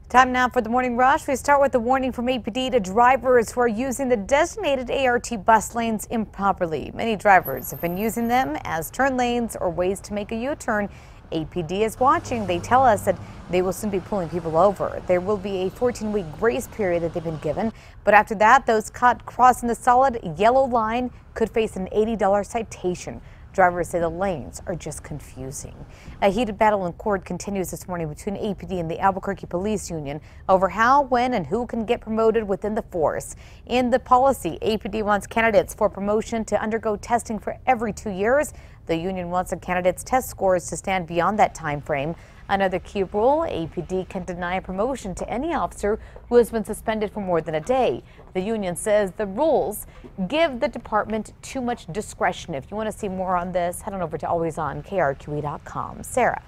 Time now for the morning rush. We start with the warning from APD to drivers who are using the designated ART bus lanes improperly. Many drivers have been using them as turn lanes or ways to make a U-turn. APD is watching. They tell us that they will soon be pulling people over. There will be a 14-week grace period that they've been given. But after that, those caught crossing the solid yellow line could face an $80 citation. Drivers say the lanes are just confusing. A heated battle in court continues this morning between APD and the Albuquerque Police Union over how, when, and who can get promoted within the force. In the policy, APD wants candidates for promotion to undergo testing for every 2 years. The union wants the candidates' test scores to stand beyond that time frame. Another key rule, APD can deny a promotion to any officer who has been suspended for more than a day. The union says the rules give the department too much discretion. If you want to see more on this, head on over to alwaysonkrqe.com. Sarah.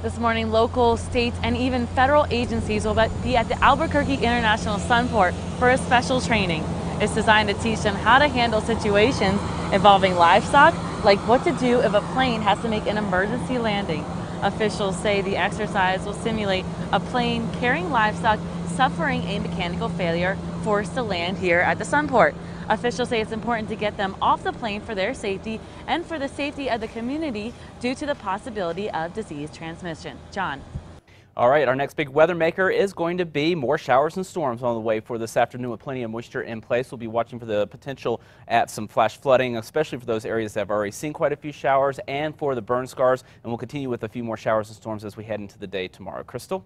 This morning, local, state, and even federal agencies will be at the Albuquerque International Sunport for a special training. It's designed to teach them how to handle situations involving livestock, like what to do if a plane has to make an emergency landing. Officials say the exercise will simulate a plane carrying livestock suffering a mechanical failure forced to land here at the Sunport. Officials say it's important to get them off the plane for their safety and for the safety of the community due to the possibility of disease transmission. John. All right, our next big weather maker is going to be more showers and storms on the way for this afternoon with plenty of moisture in place. We'll be watching for the potential at some flash flooding, especially for those areas that have already seen quite a few showers and for the burn scars. And we'll continue with a few more showers and storms as we head into the day tomorrow. Crystal?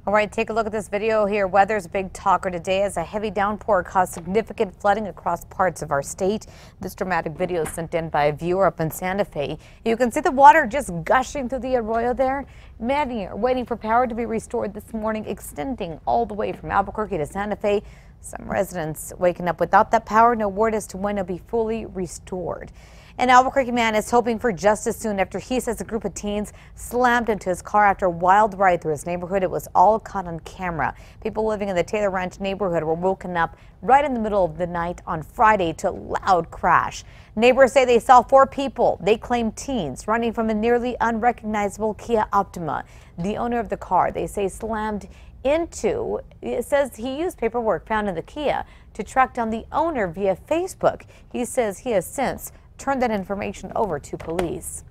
All right, take a look at this video here. Weather's a big talker today as a heavy downpour caused significant flooding across parts of our state. This dramatic video sent in by a viewer up in Santa Fe. You can see the water just gushing through the arroyo there. Many are waiting for power to be restored this morning, extending all the way from Albuquerque to Santa Fe. Some residents waking up without that power. No word as to when it'll be fully restored. An Albuquerque man is hoping for justice soon after he says a group of teens slammed into his car after a wild ride through his neighborhood. It was all caught on camera. People living in the Taylor Ranch neighborhood were woken up right in the middle of the night on Friday to a loud crash. Neighbors say they saw 4 people. They claim teens running from a nearly unrecognizable Kia Optima. The owner of the car, they say, slammed into, it says he used paperwork found in the Kia to track down the owner via Facebook. He says he has since turned that information over to police.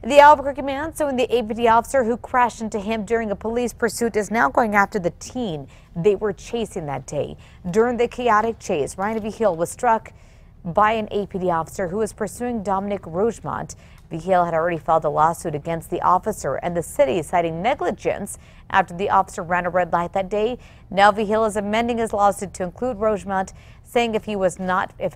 The Albuquerque man suing the APD officer who crashed into him during a police pursuit is now going after the teen they were chasing that day. During the chaotic chase, Ryan Vigil was struck by an APD officer who was pursuing Dominic Rougemont. Vigil had already filed a lawsuit against the officer and the city, citing negligence after the officer ran a red light that day. Now Vigil is amending his lawsuit to include Rougemont, saying if it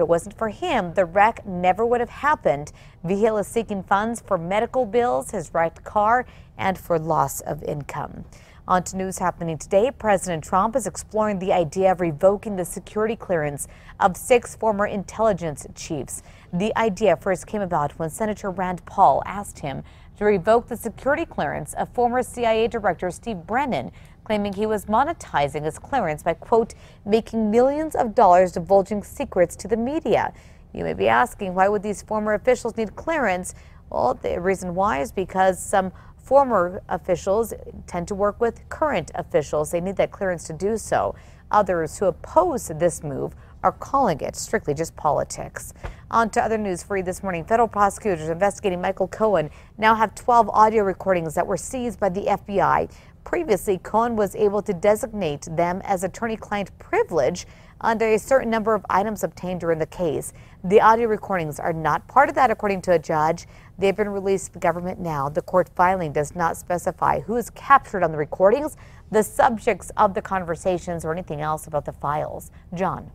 wasn't for him, the wreck never would have happened. Vigil is seeking funds for medical bills, his wrecked car, and for loss of income. On to news happening today. President Trump is exploring the idea of revoking the security clearance of 6 former intelligence chiefs. The idea first came about when Senator Rand Paul asked him to revoke the security clearance of former CIA Director Steve Brennan, claiming he was monetizing his clearance by, quote, making millions of dollars divulging secrets to the media. You may be asking, why would these former officials need clearance? Well, the reason why is because some former officials tend to work with current officials. They need that clearance to do so. Others who oppose this move are calling it strictly just politics. On to other news for you this morning. Federal prosecutors investigating Michael Cohen now have 12 audio recordings that were seized by the FBI. Previously, Cohen was able to designate them as attorney-client privilege under a certain number of items obtained during the case. The audio recordings are not part of that, according to a judge. They've been released to the government now. The court filing does not specify who is captured on the recordings, the subjects of the conversations, or anything else about the files. John.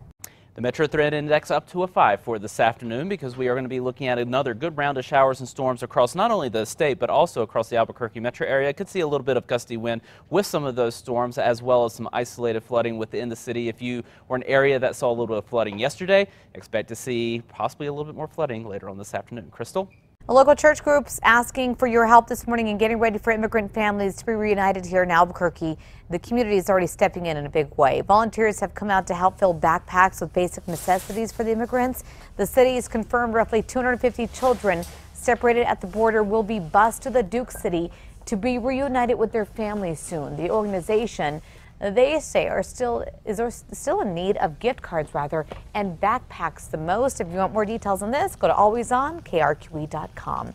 The Metro Threat Index up to a 5 for this afternoon because we are going to be looking at another good round of showers and storms across not only the state but also across the Albuquerque metro area. Could see a little bit of gusty wind with some of those storms, as well as some isolated flooding within the city. If you were an area that saw a little bit of flooding yesterday, expect to see possibly a little bit more flooding later on this afternoon. Crystal? Local church groups asking for your help this morning in getting ready for immigrant families to be reunited here in Albuquerque. The community is already stepping in a big way. Volunteers have come out to help fill backpacks with basic necessities for the immigrants. The city has confirmed roughly 250 children separated at the border will be bused to the Duke City to be reunited with their families soon. The organization, they say, is still in need of gift cards and backpacks the most. If you want more details on this, go to alwaysonkrqe.com.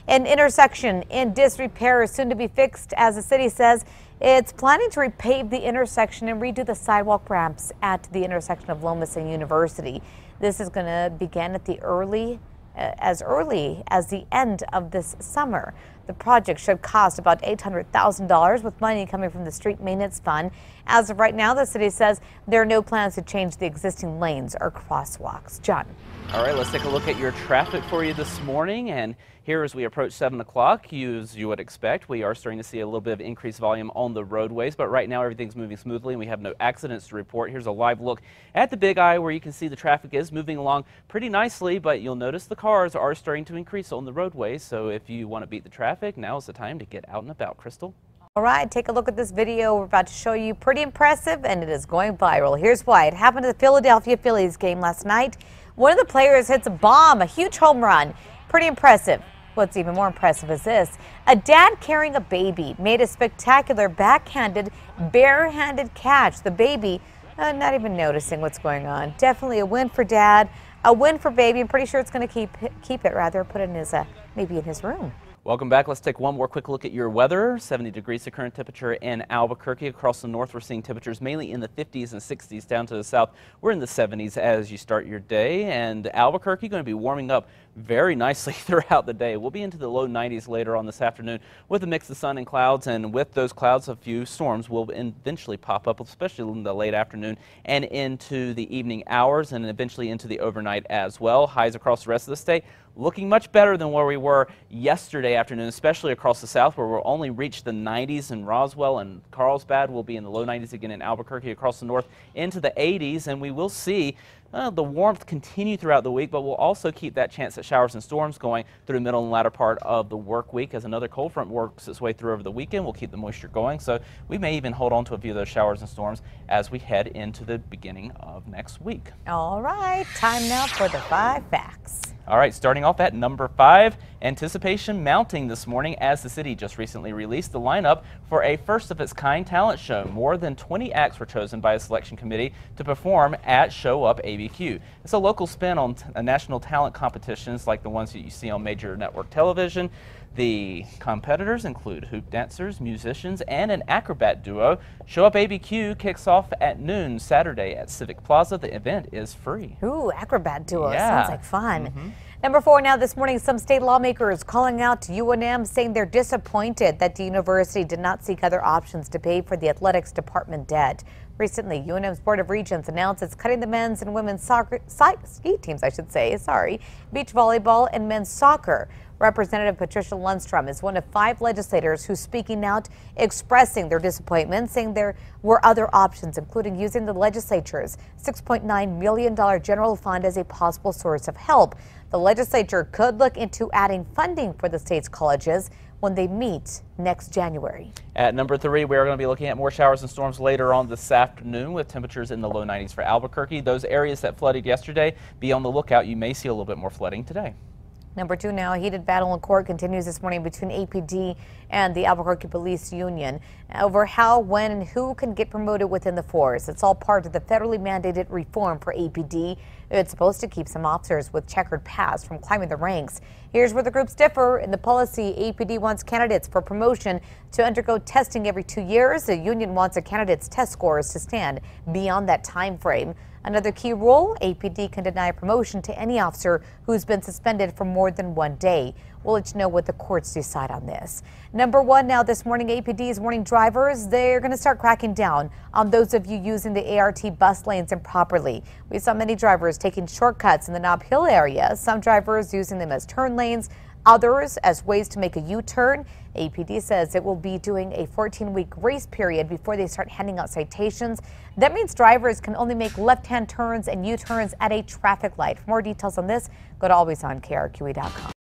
An intersection in disrepair is soon to be fixed as the city says it's planning to repave the intersection and redo the sidewalk ramps at the intersection of Lomas and University. This is going to begin at as early as the end of this summer. The project should cost about $800,000 with money coming from the Street Maintenance Fund. As of right now, the city says there are no plans to change the existing lanes or crosswalks. John. All right, let's take a look at your traffic for you this morning. And here as we approach 7 o'clock, as you would expect, we are starting to see a little bit of increased volume on the roadways. But right now, everything's moving smoothly and we have no accidents to report. Here's a live look at the Big I where you can see the traffic is moving along pretty nicely. But you'll notice the cars are starting to increase on the roadways. So if you want to beat the traffic, now is the time to get out and about. Crystal? All right, take a look at this video we're about to show you. Pretty impressive, and it is going viral. Here's why. It happened at the Philadelphia Phillies game last night. One of the players hits a bomb, a huge home run. Pretty impressive. What's even more impressive is this. A dad carrying a baby made a spectacular barehanded catch. The baby not even noticing what's going on. Definitely a win for dad, a win for baby. I'm pretty sure it's going to keep it, put it in his, maybe in his room. Welcome back. Let's take one more quick look at your weather. 70 degrees the current temperature in Albuquerque. Across the north, we're seeing temperatures mainly in the 50s and 60s. Down to the south, we're in the 70s as you start your day. And Albuquerque going to be warming up very nicely throughout the day. We'll be into the low 90s later on this afternoon with a mix of sun and clouds. And with those clouds, a few storms will eventually pop up, especially in the late afternoon and into the evening hours and eventually into the overnight as well. Highs across the rest of the state looking much better than where we were yesterday afternoon, especially across the south where we'll only reach the 90s in Roswell and Carlsbad. We'll be in the low 90s again in Albuquerque, across the north into the 80s, and we will see the warmth continue throughout the week, but we'll also keep that chance at showers and storms going through the middle and latter part of the work week as another cold front works its way through over the weekend. We'll keep the moisture going, so we may even hold on to a few of those showers and storms as we head into the beginning of next week. All right, time now for the 5 facts. All right, starting off at number 5, anticipation mounting this morning as the city just recently released the lineup for a first-of-its-kind talent show. More than 20 acts were chosen by a selection committee to perform at Show Up ABQ. It's a local spin on national talent competitions like the ones that you see on major network television. The competitors include hoop dancers, musicians, and an acrobat duo. Show Up ABQ kicks off at noon Saturday at Civic Plaza. The event is free. Ooh, acrobat duo. Yeah. Sounds like fun. Number 4 now this morning, some state lawmakers calling out to UNM saying they're disappointed that the university did not seek other options to pay for the athletics department debt. Recently, UNM's Board of Regents announced it's cutting the men's and women's ski teams, beach volleyball and men's soccer. Representative Patricia Lundstrom is one of 5 legislators who's speaking out, expressing their disappointment, saying there were other options, including using the legislature's $6.9 million general fund as a possible source of help. The legislature could look into adding funding for the state's colleges when they meet next January. At number 3, we are going to be looking at more showers and storms later on this afternoon with temperatures in the low 90s for Albuquerque. Those areas that flooded yesterday, be on the lookout. You may see a little bit more flooding today. Number 2 now, a heated battle in court continues this morning between APD and the Albuquerque Police Union over how, when, and who can get promoted within the force. It's all part of the federally mandated reform for APD. It's supposed to keep some officers with checkered pasts from climbing the ranks. Here's where the groups differ. In the policy, APD wants candidates for promotion to undergo testing every 2 years. The union wants a candidate's test scores to stand beyond that time frame. Another key rule, APD can deny promotion to any officer who's been suspended for more than 1 day. We'll let you know what the courts decide on this. Number 1 now this morning, APD is warning drivers they're going to start cracking down on those of you using the ART bus lanes improperly. We saw many drivers taking shortcuts in the Nob Hill area, some drivers using them as turn lanes, others as ways to make a U-turn. APD says it will be doing a 14-week grace period before they start handing out citations. That means drivers can only make left-hand turns and U-turns at a traffic light. For more details on this, go to alwaysonkrqe.com.